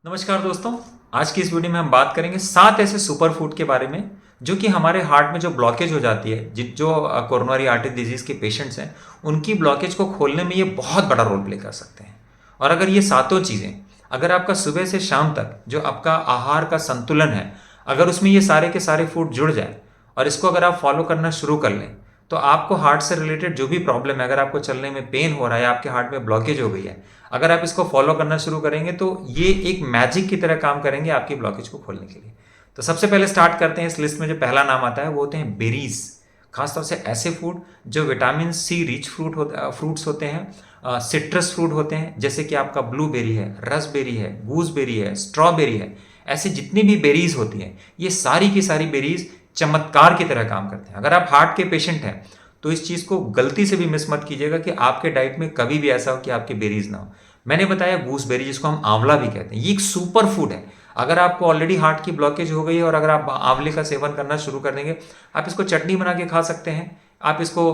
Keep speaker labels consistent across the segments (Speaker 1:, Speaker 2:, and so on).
Speaker 1: नमस्कार दोस्तों। आज की इस वीडियो में हम बात करेंगे 7 ऐसे सुपर फूड के बारे में जो कि हमारे हार्ट में जो ब्लॉकेज हो जाती है, जो कोरोनरी आर्टरी डिजीज के पेशेंट्स हैं, उनकी ब्लॉकेज को खोलने में ये बहुत बड़ा रोल प्ले कर सकते हैं। और अगर ये सातों चीज़ें, अगर आपका सुबह से शाम तक जो आपका आहार का संतुलन है, अगर उसमें ये सारे के सारे फूड जुड़ जाए और इसको अगर आप फॉलो करना शुरू कर लें, तो आपको हार्ट से रिलेटेड जो भी प्रॉब्लम है, अगर आपको चलने में पेन हो रहा है, आपके हार्ट में ब्लॉकेज हो गई है, अगर आप इसको फॉलो करना शुरू करेंगे तो ये एक मैजिक की तरह काम करेंगे आपकी ब्लॉकेज को खोलने के लिए। तो सबसे पहले स्टार्ट करते हैं। इस लिस्ट में जो पहला नाम आता है वो होते हैं बेरीज। खासतौर से ऐसे फूड जो विटामिन सी रिच फ्रूट्स होते हैं, सिट्रस फ्रूट होते हैं, जैसे कि आपका ब्लूबेरी है, रसबेरी है, गूसबेरी है, स्ट्रॉबेरी है। ऐसी जितनी भी बेरीज होती हैं, ये सारी की सारी बेरीज चमत्कार की तरह काम करते हैं। अगर आप हार्ट के पेशेंट हैं तो इस चीज़ को गलती से भी मिस मत कीजिएगा कि आपके डाइट में कभी भी ऐसा हो कि आपके बेरीज ना हो। मैंने बताया गूसबेरी, जिसको हम आंवला भी कहते हैं, ये एक सुपर फूड है। अगर आपको ऑलरेडी हार्ट की ब्लॉकेज हो गई है और अगर आप आंवले का सेवन करना शुरू कर देंगे, आप इसको चटनी बना के खा सकते हैं, आप इसको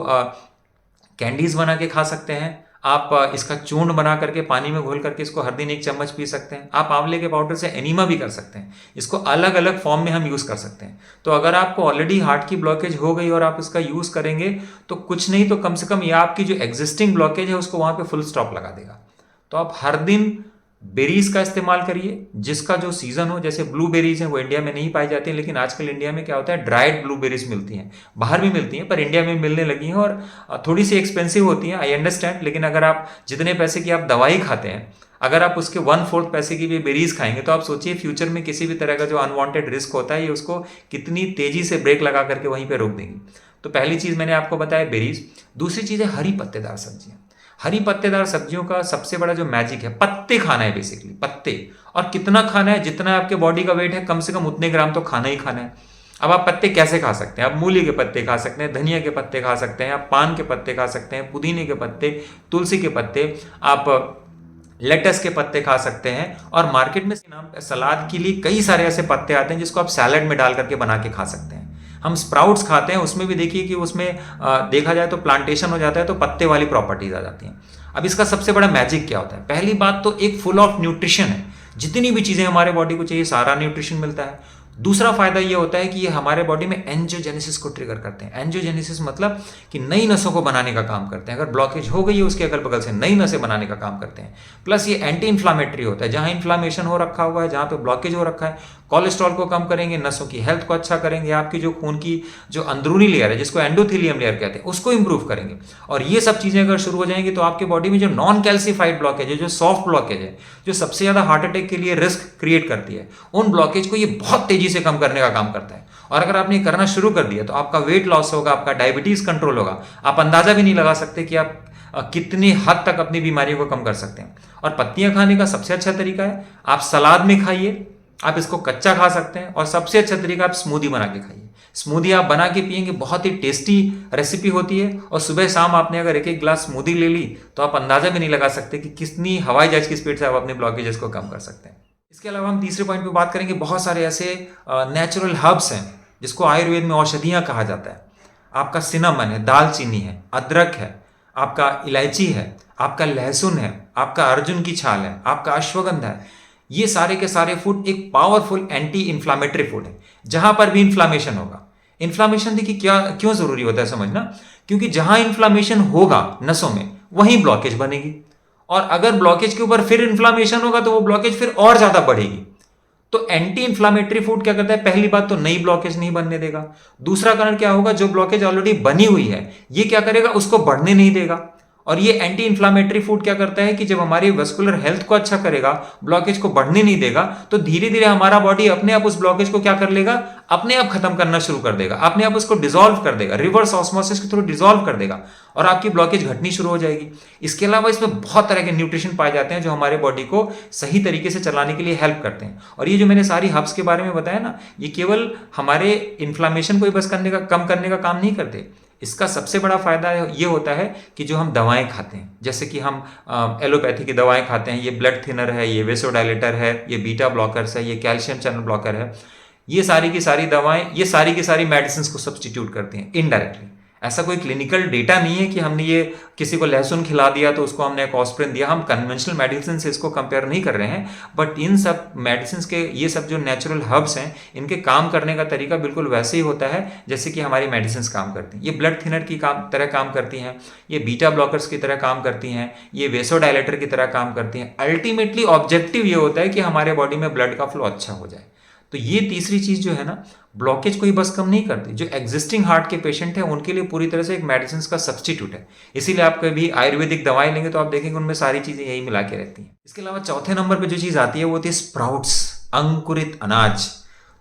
Speaker 1: कैंडीज बना के खा सकते हैं, आप इसका चूर्ण बना करके पानी में घोल करके इसको हर दिन 1 चम्मच पी सकते हैं। आप आंवले के पाउडर से एनीमा भी कर सकते हैं। इसको अलग अलग फॉर्म में हम यूज़ कर सकते हैं। तो अगर आपको ऑलरेडी हार्ट की ब्लॉकेज हो गई और आप इसका यूज़ करेंगे तो कुछ नहीं तो कम से कम ये आपकी जो एग्जिस्टिंग ब्लॉकेज है उसको वहाँ पे फुल स्टॉप लगा देगा। तो आप हर दिन बेरीज का इस्तेमाल करिए, जिसका जो सीजन हो। जैसे ब्लूबेरीज हैं वो इंडिया में नहीं पाई जाती हैं, लेकिन आजकल इंडिया में क्या होता है, ड्राइड ब्लूबेरीज मिलती हैं। बाहर भी मिलती हैं पर इंडिया में मिलने लगी हैं और थोड़ी सी एक्सपेंसिव होती हैं, आई अंडरस्टैंड। लेकिन अगर आप जितने पैसे की आप दवाई खाते हैं, अगर आप उसके 1/4 पैसे की भी बेरीज खाएंगे तो आप सोचिए फ्यूचर में किसी भी तरह का जो अनवांटेड रिस्क होता है ये उसको कितनी तेजी से ब्रेक लगा करके वहीं पर रोक देंगी। तो पहली चीज़ मैंने आपको बताया बेरीज। दूसरी चीज़ है हरी पत्तेदार सब्जियां। हरी पत्तेदार सब्जियों का सबसे बड़ा जो मैजिक है, पत्ते खाना है, बेसिकली पत्ते। और कितना खाना है, जितना आपके बॉडी का वेट है कम से कम उतने ग्राम तो खाना ही खाना है। अब आप पत्ते कैसे खा सकते हैं? आप मूली के पत्ते खा सकते हैं, धनिया के पत्ते खा सकते हैं, आप पान के पत्ते खा सकते हैं, पुदीने के पत्ते, तुलसी के पत्ते, आप लेटस के पत्ते खा सकते हैं। और मार्केट में नाम सलाद के लिए कई सारे ऐसे पत्ते आते हैं जिसको आप सैलड में डाल करके बना के खा सकते हैं। हम स्प्राउट्स खाते हैं, उसमें भी देखिए कि उसमें देखा जाए तो प्लांटेशन हो जाता है, तो पत्ते वाली प्रॉपर्टीज आ जाती हैं। अब इसका सबसे बड़ा मैजिक क्या होता है? पहली बात तो एक फुल ऑफ न्यूट्रिशन है। जितनी भी चीज़ें हमारे बॉडी को चाहिए सारा न्यूट्रिशन मिलता है। दूसरा फायदा ये होता है कि ये हमारे बॉडी में एंजियोजेनेसिस को ट्रिगर करते हैं। एंजियोजेनेसिस मतलब कि नई नसों को बनाने का काम करते हैं। अगर ब्लॉकेज हो गई है उसके अगल बगल से नई नसें बनाने का काम करते हैं। प्लस ये एंटी इन्फ्लामेटरी होता है। जहां इन्फ्लामेशन हो रखा हुआ है, जहां पे ब्लॉकेज हो रखा है, कोलेस्ट्रॉल को कम करेंगे, नसों की हेल्थ को अच्छा करेंगे, आपकी जो खून की जो अंदरूनी लेयर है जिसको एंडोथेलियम लेयर कहते हैं उसको इंप्रूव करेंगे। और ये सब चीजें अगर शुरू हो जाएंगी तो आपके बॉडी में जो नॉन कैल्सिफाइड ब्लॉकेज है, जो सॉफ्ट ब्लॉकेज है, जो सबसे ज्यादा हार्ट अटैक के लिए रिस्क क्रिएट करती है, उन ब्लॉकेज को ये बहुत तेजी से कम करने का काम करता है। और अगर आपने करना शुरू कर दिया तो आपका वेट लॉस होगा, आपका डायबिटीज कंट्रोल होगा। आप अंदाजा भी नहीं लगा सकते कि आप कितनी हद तक अपनी बीमारियों को कम कर सकते हैं। और पत्तियां खाने का सबसे अच्छा तरीका है आप सलाद में खाइए, आप इसको कच्चा खा सकते हैं। और सबसे अच्छा तरीका आप स्मूदी बना के खाइए। स्मूदी आप बना के पिएंगे, बहुत ही टेस्टी रेसिपी होती है। और सुबह शाम आपने अगर एक एक ग्लास स्मूदी ले ली तो आप अंदाजा भी नहीं लगा सकते कि कितनी हवाई जहाज की स्पीड से आप अपने ब्लॉकेजेस को कम कर सकते हैं। इसके अलावा हम तीसरे पॉइंट पे बात करेंगे, बहुत सारे ऐसे नेचुरल हर्ब्स हैं जिसको आयुर्वेद में औषधियां कहा जाता है। आपका सिनामन है, दालचीनी है, अदरक है, आपका इलायची है, आपका लहसुन है, आपका अर्जुन की छाल है, आपका अश्वगंधा है। ये सारे के सारे फूड एक पावरफुल एंटी इन्फ्लामेटरी फूड है। जहां पर भी इन्फ्लामेशन होगा, इन्फ्लामेशन देखिए क्या क्यों जरूरी होता है समझना, क्योंकि जहां इन्फ्लामेशन होगा नसों में वहीं ब्लॉकेज बनेगी। और अगर ब्लॉकेज के ऊपर फिर इन्फ्लामेशन होगा तो वो ब्लॉकेज फिर और ज्यादा बढ़ेगी। तो एंटी इन्फ्लामेटरी फूड क्या करता है? पहली बात तो नई ब्लॉकेज नहीं बनने देगा। दूसरा कारण क्या होगा, जो ब्लॉकेज ऑलरेडी बनी हुई है ये क्या करेगा, उसको बढ़ने नहीं देगा। और ये एंटी इन्फ्लामेटरी फूड क्या करता है कि जब हमारी वेस्कुलर हेल्थ को अच्छा करेगा, ब्लॉकेज को बढ़ने नहीं देगा, तो धीरे धीरे हमारा बॉडी अपने आप उस ब्लॉकेज को क्या कर लेगा, अपने आप खत्म करना शुरू कर देगा, अपने आप उसको डिसॉल्व कर देगा, रिवर्स ऑस्मोसिस के थ्रू डिसॉल्व कर देगा और आपकी ब्लॉकेज घटनी शुरू हो जाएगी। इसके अलावा इसमें बहुत तरह के न्यूट्रिशन पाए जाते हैं जो हमारे बॉडी को सही तरीके से चलाने के लिए हेल्प करते हैं। और ये जो मैंने सारी हर्ब्स के बारे में बताया ना, ये केवल हमारे इन्फ्लामेशन को ही बस कम करने का काम नहीं करते। इसका सबसे बड़ा फायदा ये होता है कि जो हम दवाएं खाते हैं, जैसे कि हम एलोपैथी की दवाएं खाते हैं, ये ब्लड थिनर है, ये वेसोडाइलेटर है, ये बीटा ब्लॉकर्स है, ये कैल्शियम चैनल ब्लॉकर है, ये सारी की सारी दवाएं, ये सारी की सारी मेडिसिन को सब्सटीट्यूट करती हैं इनडायरेक्टली। ऐसा कोई क्लिनिकल डेटा नहीं है कि हमने ये किसी को लहसुन खिला दिया तो उसको हमने कॉस्प्रिन दिया। हम कन्वेंशनल मेडिसिन से इसको कंपेयर नहीं कर रहे हैं, बट इन सब मेडिसिन के ये सब जो नेचुरल हर्ब्स हैं, इनके काम करने का तरीका बिल्कुल वैसे ही होता है जैसे कि हमारी मेडिसिन काम करती हैं। ये ब्लड थिनर की तरह काम करती हैं, ये बीटा ब्लॉकर्स की तरह काम करती हैं, ये वेसोडायलेटर की तरह काम करती हैं। अल्टीमेटली ऑब्जेक्टिव ये होता है कि हमारे बॉडी में ब्लड का फ्लो अच्छा हो जाए। तो ये तीसरी चीज जो है ना, ब्लॉकेज को ही बस कम नहीं करती, जो एग्जिस्टिंग हार्ट के पेशेंट हैं उनके लिए पूरी तरह से एक मेडिसिन का सब्स्टिट्यूट है। इसीलिए आप कभी आयुर्वेदिक दवाई लेंगे तो आप देखेंगे उनमें सारी चीजें यही मिला के रहती हैं। इसके अलावा चौथे नंबर पे जो चीज आती है वो होती है स्प्राउट्स, अंकुरित अनाज।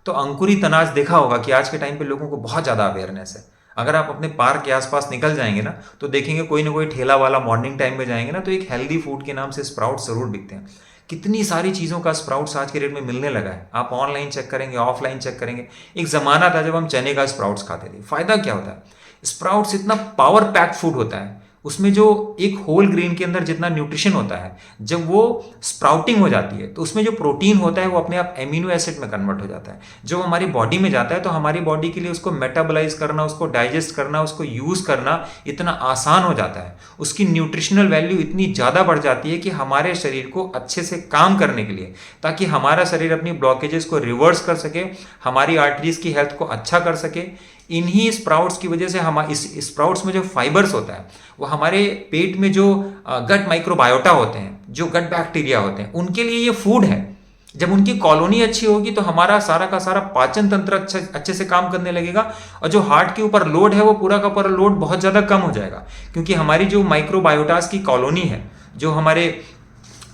Speaker 1: तो अंकुरित अनाज देखा होगा कि आज के टाइम पे लोगों को बहुत ज्यादा अवेयरनेस है। अगर आप अपने पार्क के आसपास निकल जाएंगे ना तो देखेंगे कोई ना कोई ठेला वाला मॉर्निंग टाइम में जाएंगे ना तो एक हेल्दी फूड के नाम से स्प्राउट्स जरूर बिकते हैं। कितनी सारी चीज़ों का स्प्राउट्स आज के रेट में मिलने लगा है। आप ऑनलाइन चेक करेंगे, ऑफलाइन चेक करेंगे। एक ज़माना था जब हम चने का स्प्राउट्स खाते थे। फ़ायदा क्या होता है, स्प्राउट्स इतना पावर पैक्ड फूड होता है, उसमें जो एक होल ग्रेन के अंदर जितना न्यूट्रिशन होता है, जब वो स्प्राउटिंग हो जाती है तो उसमें जो प्रोटीन होता है वो अपने आप एमिनो एसिड में कन्वर्ट हो जाता है। जो हमारी बॉडी में जाता है तो हमारी बॉडी के लिए उसको मेटाबोलाइज करना, उसको डाइजेस्ट करना, उसको यूज़ करना इतना आसान हो जाता है। उसकी न्यूट्रिशनल वैल्यू इतनी ज़्यादा बढ़ जाती है कि हमारे शरीर को अच्छे से काम करने के लिए, ताकि हमारा शरीर अपनी ब्लॉकेजेस को रिवर्स कर सके, हमारी आर्टरीज की हेल्थ को अच्छा कर सके। इन्हीं स्प्राउट्स की वजह से हम इस स्प्राउट्स में जो फाइबर्स होता है वो हमारे पेट में जो गट माइक्रोबायोटा होते हैं, जो गट बैक्टीरिया होते हैं, उनके लिए ये फूड है। जब उनकी कॉलोनी अच्छी होगी तो हमारा सारा का सारा पाचन तंत्र अच्छे से काम करने लगेगा, और जो हार्ट के ऊपर लोड है वो पूरा का पूरा लोड बहुत ज़्यादा कम हो जाएगा, क्योंकि हमारी जो माइक्रोबायोटास की कॉलोनी है, जो हमारे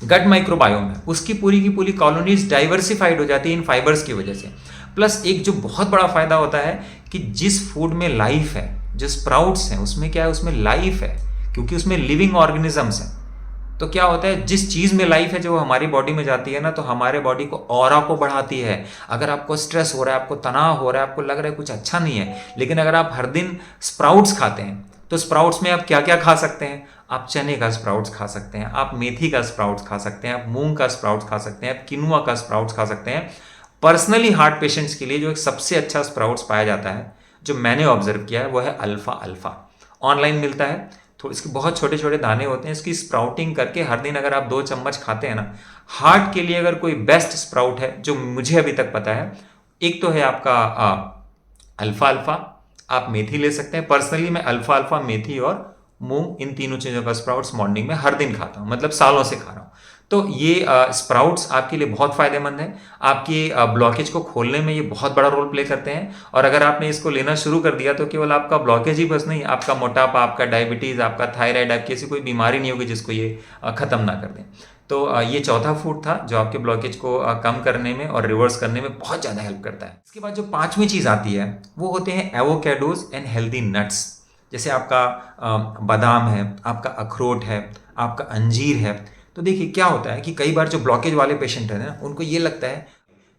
Speaker 1: गट माइक्रोबायोम है, उसकी पूरी की पूरी कॉलोनीज डाइवर्सिफाइड हो जाती है इन फाइबर्स की वजह से। प्लस एक जो बहुत बड़ा फायदा होता है कि जिस फूड में लाइफ है, जो स्प्राउट्स हैं उसमें क्या है, उसमें लाइफ है, क्योंकि उसमें लिविंग ऑर्गेनिजम्स हैं। तो क्या होता है, जिस चीज़ में लाइफ है जो हमारी बॉडी में जाती है ना, तो हमारे बॉडी को ऑरा को बढ़ाती है। अगर आपको स्ट्रेस हो रहा है, आपको तनाव हो रहा है, आपको लग रहा है कुछ अच्छा नहीं है, लेकिन अगर आप हर दिन स्प्राउट्स खाते हैं तो स्प्राउट्स में आप क्या क्या खा सकते हैं, आप चने का स्प्राउट्स खा सकते हैं, आप मेथी का स्प्राउट्स खा सकते हैं, आप मूंग का स्प्राउट्स खा सकते हैं, आप किनुआ का स्प्राउट्स खा सकते हैं। पर्सनली हार्ट पेशेंट्स के लिए जो एक सबसे अच्छा स्प्राउट्स पाया जाता है, जो मैंने ऑब्जर्व किया है, वो है अल्फा अल्फा। ऑनलाइन मिलता है, तो इसके बहुत छोटे छोटे दाने होते हैं। इसकी स्प्राउटिंग करके हर दिन अगर आप 2 चम्मच खाते हैं ना, हार्ट के लिए अगर कोई बेस्ट स्प्राउट है जो मुझे अभी तक पता है, एक तो है आपका अल्फा अल्फा, आप मेथी ले सकते हैं। पर्सनली मैं अल्फा अल्फा, मेथी और मूंग, इन तीनों चीज़ों का स्प्राउट्स मॉर्निंग में हर दिन खाता हूँ, मतलब सालों से खा रहा हूँ। तो ये स्प्राउट्स आपके लिए बहुत फायदेमंद है। आपकी ब्लॉकेज को खोलने में ये बहुत बड़ा रोल प्ले करते हैं। और अगर आपने इसको लेना शुरू कर दिया तो केवल आपका ब्लॉकेज ही बस नहीं, आपका मोटापा, आपका डायबिटीज़, आपका थायराइड, आपकी ऐसी कोई बीमारी नहीं होगी जिसको ये ख़त्म ना कर दें। तो ये चौथा फूड था जो आपके ब्लॉकेज को कम करने में और रिवर्स करने में बहुत ज़्यादा हेल्प करता है। इसके बाद जो पाँचवीं चीज़ आती है वो होते हैं एवोकेडोज एंड हेल्दी नट्स। जैसे आपका बादाम है, आपका अखरोट है, आपका अंजीर है। तो देखिए क्या होता है कि कई बार जो ब्लॉकेज वाले पेशेंट है ना, उनको ये लगता है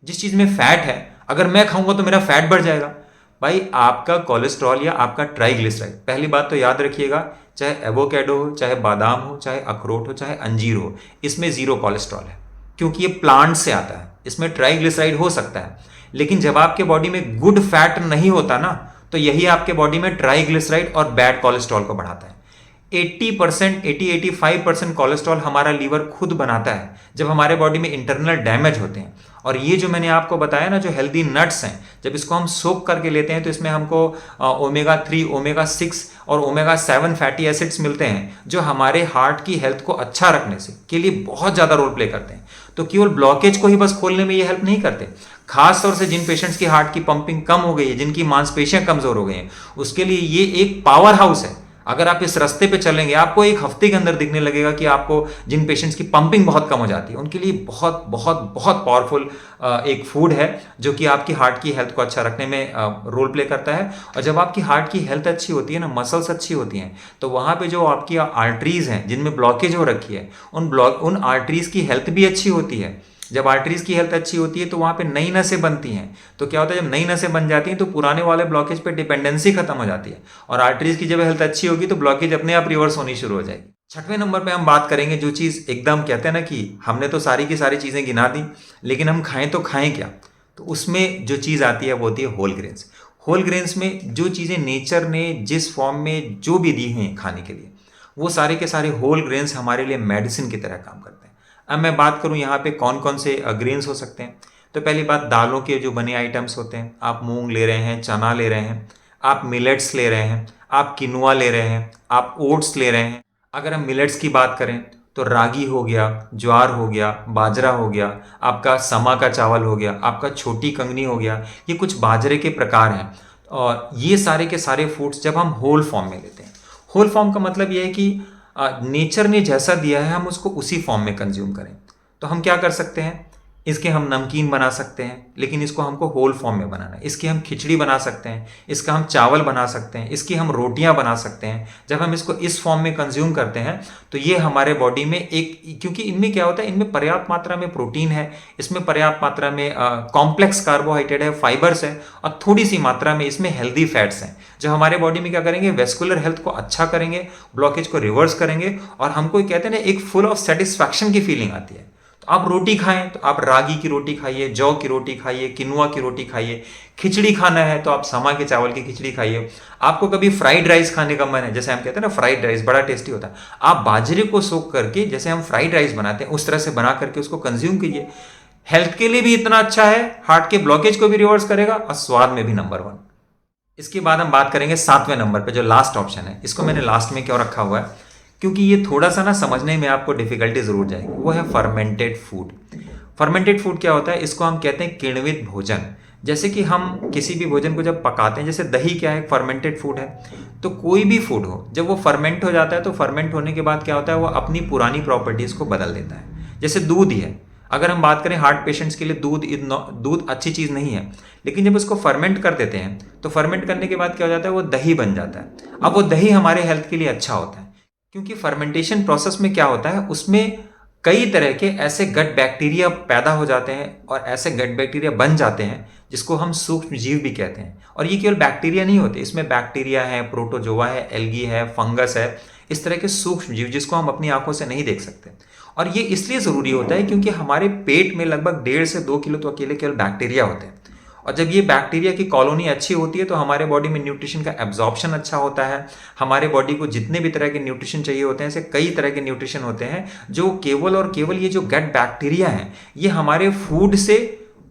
Speaker 1: जिस चीज़ में फैट है अगर मैं खाऊंगा तो मेरा फैट बढ़ जाएगा। भाई आपका कोलेस्ट्रॉल या आपका ट्राइग्लिसराइड, पहली बात तो याद रखिएगा, चाहे एवोकेडो हो, चाहे बादाम हो, चाहे अखरोट हो, चाहे अंजीर हो, इसमें जीरो कोलेस्ट्रॉल है, क्योंकि ये प्लांट से आता है। इसमें ट्राइग्लिसराइड हो सकता है, लेकिन जब आपके बॉडी में गुड फैट नहीं होता ना, तो यही आपके बॉडी में ट्राइग्लिसराइड और बैड कोलेस्ट्रॉल को बढ़ाता है। 80%, 85% कोलेस्ट्रॉल हमारा लीवर खुद बनाता है जब हमारे बॉडी में इंटरनल डैमेज होते हैं। और ये जो मैंने आपको बताया ना, जो हेल्दी नट्स हैं, जब इसको हम सोक करके लेते हैं तो इसमें हमको ओमेगा 3, ओमेगा 6 और ओमेगा 7 फैटी एसिड्स मिलते हैं, जो हमारे हार्ट की हेल्थ को अच्छा रखने से के लिए बहुत ज़्यादा रोल प्ले करते हैं। तो केवल ब्लॉकेज को ही बस खोलने में ये हेल्प नहीं करते। खास तौर से जिन पेशेंट्स की हार्ट की पंपिंग कम हो गई है, जिनकी मांसपेशियां कमजोर हो गई हैं, उसके लिए ये एक पावर हाउस है। अगर आप इस रास्ते पे चलेंगे, आपको एक हफ्ते के अंदर दिखने लगेगा कि आपको जिन पेशेंट्स की पंपिंग बहुत कम हो जाती है, उनके लिए बहुत बहुत बहुत पावरफुल एक फूड है, जो कि आपकी हार्ट की हेल्थ को अच्छा रखने में रोल प्ले करता है। और जब आपकी हार्ट की हेल्थ अच्छी होती है ना, मसल्स अच्छी होती हैं, तो वहाँ पे जो आपकी आर्टरीज हैं जिनमें ब्लॉकेज हो रखी है, उन आर्टरीज की हेल्थ भी अच्छी होती है। जब आर्टरीज की हेल्थ अच्छी होती है तो वहाँ पे नई नसें बनती हैं। तो क्या होता है, जब नई नसें बन जाती हैं तो पुराने वाले ब्लॉकेज पे डिपेंडेंसी खत्म हो जाती है, और आर्टरीज की जब हेल्थ अच्छी होगी तो ब्लॉकेज अपने आप रिवर्स होनी शुरू हो जाएगी। छठवें नंबर पे हम बात करेंगे जो चीज़ एकदम कहते हैं ना कि हमने तो सारी की सारी चीज़ें गिना दी, लेकिन हम खाएं तो खाएं क्या। तो उसमें जो चीज़ आती है वो होती है होल ग्रेन्स। होल ग्रेन्स में जो चीज़ें नेचर ने जिस फॉर्म में जो भी दी हैं खाने के लिए, वो सारे के सारे होल ग्रेन्स हमारे लिए मेडिसिन की तरह काम करते हैं। अब मैं बात करूं यहाँ पे कौन कौन से ग्रेन्स हो सकते हैं। तो पहली बात, दालों के जो बने आइटम्स होते हैं, आप मूंग ले रहे हैं, चना ले रहे हैं, आप मिलेट्स ले रहे हैं, आप किनुआ ले रहे हैं, आप ओट्स ले रहे हैं। अगर हम मिलेट्स की बात करें तो रागी हो गया, ज्वार हो गया, बाजरा हो गया, आपका समा का चावल हो गया, आपका छोटी कंगनी हो गया, ये कुछ बाजरे के प्रकार हैं। और ये सारे के सारे फूड्स जब हम होल फॉर्म में लेते हैं, होल फॉर्म का मतलब ये है कि नेचर ने जैसा दिया है हम उसको उसी फॉर्म में कंज्यूम करें। तो हम क्या कर सकते हैं, इसके हम नमकीन बना सकते हैं, लेकिन इसको हमको होल फॉर्म में बनाना है। इसकी हम खिचड़ी बना सकते हैं, इसका हम चावल बना सकते हैं, इसकी हम रोटियां बना सकते हैं। जब हम इसको इस फॉर्म में कंज्यूम करते हैं तो ये हमारे बॉडी में एक, क्योंकि इनमें क्या होता है, इनमें पर्याप्त मात्रा में प्रोटीन है, इसमें पर्याप्त मात्रा में कॉम्प्लेक्स कार्बोहाइड्रेट है, फाइबर्स है, और थोड़ी सी मात्रा में इसमें हेल्दी फैट्स हैं, जो हमारे बॉडी में क्या करेंगे, वेस्कुलर हेल्थ को अच्छा करेंगे, ब्लॉकेज को रिवर्स करेंगे, और हमको कहते हैं ना एक फुल ऑफ सेटिस्फैक्शन की फीलिंग आती है। तो आप रोटी खाएं तो आप रागी की रोटी खाइए, जौ की रोटी खाइए, किनुआ की रोटी खाइए। खिचड़ी खाना है तो आप समा के चावल की खिचड़ी खाइए। आपको कभी फ्राइड राइस खाने का मन है, जैसे हम कहते हैं ना फ्राइड राइस बड़ा टेस्टी होता है, आप बाजरे को सोख करके जैसे हम फ्राइड राइस बनाते हैं उस तरह से बना करके उसको कंज्यूम कीजिए। हेल्थ के लिए भी इतना अच्छा है, हार्ट के ब्लॉकेज को भी रिवर्स करेगा, और स्वाद में भी नंबर 1। इसके बाद हम बात करेंगे 7वें नंबर पे, जो लास्ट ऑप्शन है। इसको मैंने लास्ट में क्यों रखा हुआ है, क्योंकि ये थोड़ा सा ना समझने में आपको डिफिकल्टी जरूर जाएगी। वो है फर्मेंटेड फूड। फर्मेंटेड फूड क्या होता है, इसको हम कहते हैं किण्वित भोजन। जैसे कि हम किसी भी भोजन को जब पकाते हैं, जैसे दही क्या है, फर्मेंटेड फूड है। तो कोई भी फूड हो, जब वो फर्मेंट हो जाता है तो फर्मेंट होने के बाद क्या होता है, वो अपनी पुरानी प्रॉपर्टीज को बदल देता है। जैसे दूध ही है, अगर हम बात करें हार्ट पेशेंट्स के लिए दूध अच्छी चीज़ नहीं है, लेकिन जब उसको फर्मेंट कर देते हैं तो फर्मेंट करने के बाद क्या हो जाता है, वो दही बन जाता है। अब वो दही हमारे हेल्थ के लिए अच्छा होता है, क्योंकि फर्मेंटेशन प्रोसेस में क्या होता है, उसमें कई तरह के ऐसे गट बैक्टीरिया पैदा हो जाते हैं और ऐसे गट बैक्टीरिया बन जाते हैं जिसको हम सूक्ष्म जीव भी कहते हैं। और ये केवल बैक्टीरिया नहीं होते, इसमें बैक्टीरिया है, प्रोटोजोआ है, एल्गी है, फंगस है, इस तरह के सूक्ष्म जीव जिसको हम अपनी आंखों से नहीं देख सकते। और ये इसलिए ज़रूरी होता है क्योंकि हमारे पेट में लगभग 1.5 से 2 किलो तो अकेले केवल बैक्टीरिया होते हैं। और जब ये बैक्टीरिया की कॉलोनी अच्छी होती है तो हमारे बॉडी में न्यूट्रिशन का एब्जॉर्प्शन अच्छा होता है। हमारे बॉडी को जितने भी तरह के न्यूट्रिशन चाहिए होते हैं, ऐसे कई तरह के न्यूट्रिशन होते हैं जो केवल और केवल ये जो गट बैक्टीरिया हैं, ये हमारे फूड से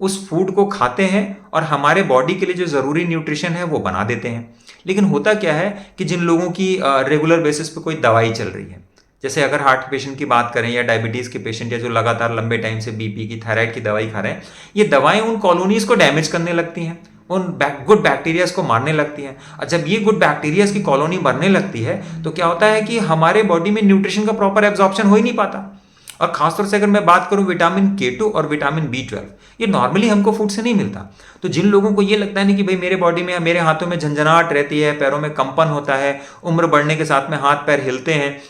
Speaker 1: उस फूड को खाते हैं और हमारे बॉडी के लिए जो ज़रूरी न्यूट्रिशन है वो बना देते हैं। लेकिन होता क्या है कि जिन लोगों की रेगुलर बेसिस पे कोई दवाई चल रही है, जैसे अगर हार्ट पेशेंट की बात करें या डायबिटीज़ के पेशेंट, या जो लगातार लंबे टाइम से बीपी की, थायराइड की दवाई खा रहे हैं, ये दवाएं उन कॉलोनीज को डैमेज करने लगती हैं, उन गुड बैक्टीरियाज को मारने लगती हैं। और जब ये गुड बैक्टीरियाज की कॉलोनी मरने लगती है तो क्या होता है कि हमारे बॉडी में न्यूट्रिशन का प्रॉपर एब्जॉर्प्शन हो ही नहीं पाता। और खासतौर से अगर मैं बात करूं विटामिन K2 और विटामिन B12, ये नॉर्मली हमको फूड से नहीं मिलता। तो जिन लोगों को ये लगता है ना कि भाई मेरे बॉडी में, मेरे हाथों में झंझनाहट रहती है, पैरों में कंपन होता है, उम्र बढ़ने के साथ में हाथ पैर हिलते हैं,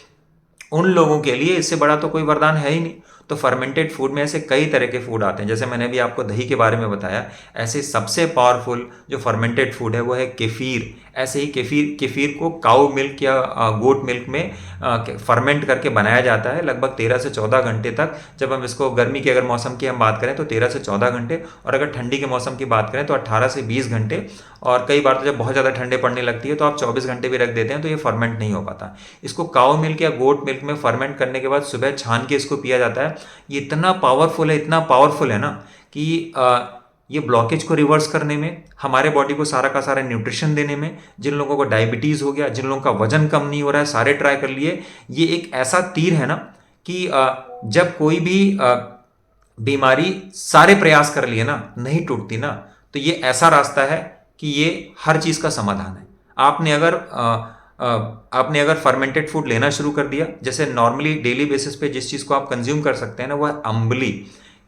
Speaker 1: उन लोगों के लिए इससे बड़ा तो कोई वरदान है ही नहीं। तो फर्मेंटेड फूड में ऐसे कई तरह के फूड आते हैं, जैसे मैंने भी आपको दही के बारे में बताया, ऐसे सबसे पावरफुल जो फर्मेंटेड फूड है वो है केफीर। ऐसे ही केफीर को काऊ मिल्क या गोट मिल्क में फर्मेंट करके बनाया जाता है लगभग 13 से 14 घंटे तक। जब हम इसको गर्मी के अगर मौसम की हम बात करें तो 13 से 14 घंटे, और अगर ठंडी के मौसम की बात करें तो 18 से 20 घंटे, और कई बार तो जब बहुत ज़्यादा ठंडे पड़ने लगती है तो आप 24 घंटे भी रख देते हैं तो ये फर्मेंट नहीं हो पाता। इसको काऊ मिल्क या गोट मिल्क में फर्मेंट करने के बाद सुबह छान के इसको पिया जाता है। ये इतना पावरफुल है ना कि ये ब्लॉकेज को रिवर्स करने में, हमारे बॉडी को सारा का सारा न्यूट्रिशन देने में, जिन लोगों को डायबिटीज़ हो गया, जिन लोगों का वजन कम नहीं हो रहा है, सारे ट्राई कर लिए। ये एक ऐसा तीर है ना कि जब कोई भी बीमारी सारे प्रयास कर लिए ना नहीं टूटती ना, तो ये ऐसा रास्ता है कि ये हर चीज़ का समाधान है। आपने अगर फर्मेंटेड फूड लेना शुरू कर दिया, जैसे नॉर्मली डेली बेसिस पे जिस चीज़ को आप कंज्यूम कर सकते हैं ना, वो है अम्बली।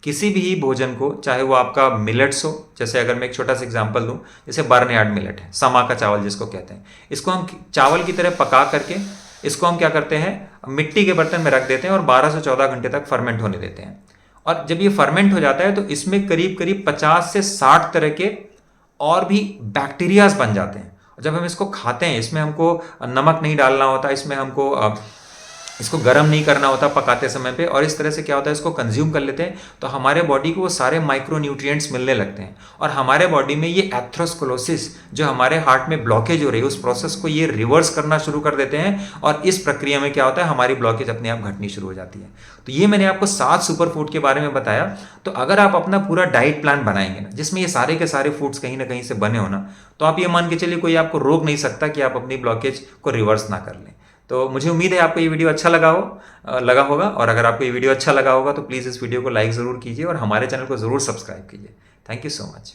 Speaker 1: किसी भी भोजन को, चाहे वो आपका मिलेट्स हो, जैसे अगर मैं एक छोटा सा एग्जांपल दूं, जैसे बर्नयार्ड मिलेट है, समा का चावल जिसको कहते हैं, इसको हम चावल की तरह पका करके इसको हम क्या करते हैं, मिट्टी के बर्तन में रख देते हैं और 12 से 14 घंटे तक फर्मेंट होने देते हैं। और जब ये फर्मेंट हो जाता है तो इसमें करीब करीब 50 से 60 तरह के और भी बैक्टीरियाज बन जाते हैं। जब हम इसको खाते हैं, इसमें हमको नमक नहीं डालना होता, इसमें हमको इसको गर्म नहीं करना होता पकाते समय पे, और इस तरह से क्या होता है, इसको कंज्यूम कर लेते हैं तो हमारे बॉडी को वो सारे माइक्रो न्यूट्रिएंट्स मिलने लगते हैं, और हमारे बॉडी में ये एथ्रोस्क्लेरोसिस जो हमारे हार्ट में ब्लॉकेज हो रही है उस प्रोसेस को ये रिवर्स करना शुरू कर देते हैं, और इस प्रक्रिया में क्या होता है, हमारी ब्लॉकेज अपने आप घटनी शुरू हो जाती है। तो ये मैंने आपको 7 सुपर फूड के बारे में बताया। तो अगर आप अपना पूरा डाइट प्लान बनाएंगे ना, जिसमें ये सारे के सारे फूड्स कहीं ना कहीं से बने हो ना, तो आप ये मान के चलिए कोई आपको रोक नहीं सकता कि आप अपनी ब्लॉकेज को रिवर्स ना कर लें। तो मुझे उम्मीद है आपको ये वीडियो अच्छा लगा होगा, और अगर आपको ये वीडियो अच्छा लगा होगा तो प्लीज़ इस वीडियो को लाइक ज़रूर कीजिए और हमारे चैनल को ज़रूर सब्सक्राइब कीजिए। Thank you so much.